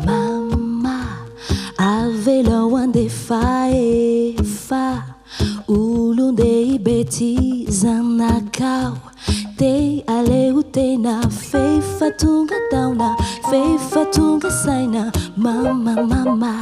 Mama avela wande fa e fa ulunde betiza na kau te ale utena fe fatunga tauna fe fatunga saina mama mama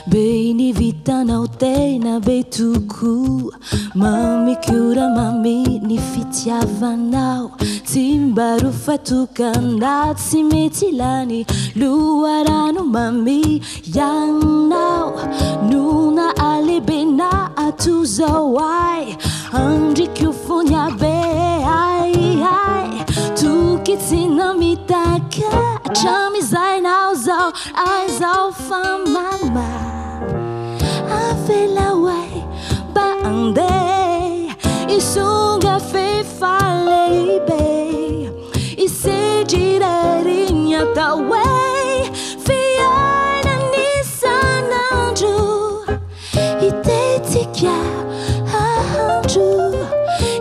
beni vitana utena betuku mami kiura mami ni fitiava nao timbaru fatuka ndatsi metilani luarano mami yanao nuna alibena atuzawai andri kyufunya be ai ai tukitina mitaka chami zainao zao ai zao fa mama avela wai bande isunga fe fale be ise girerinha tawai fiana nisananju itetika anju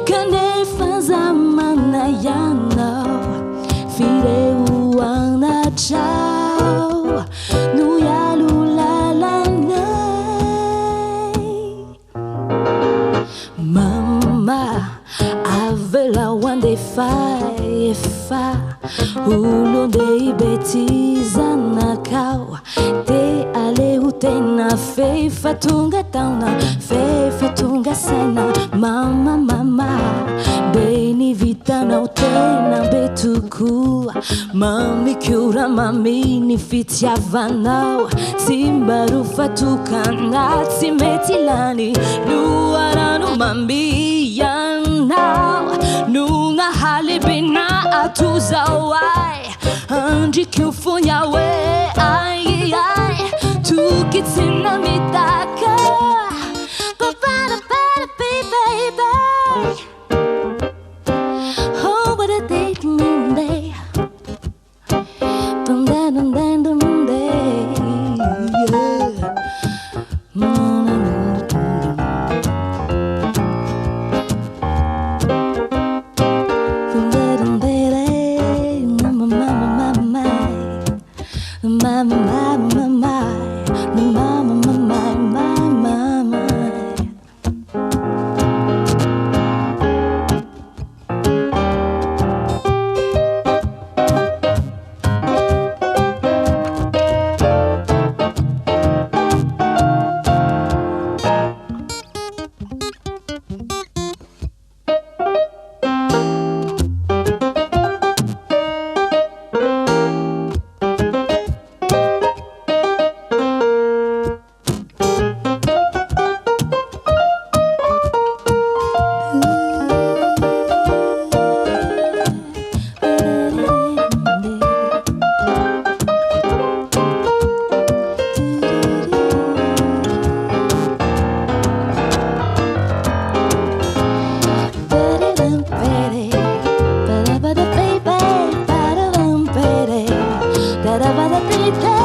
kane fazamana yana fire uana chao nuyalu lalana mama avela wande fa ulonde betiza na kau te ale utena fe fatunga tauna fe fatunga sana mama mama beni vitana utena betuku mami kiura mami ni fitiava nao simbaru fatuka ndatsi metilani luarano mami yanao nuna halibina atuzawai andri kyufunya we ai ai tukitina mitaka babada bada baby oh what a day Monday Monday yeah da da da da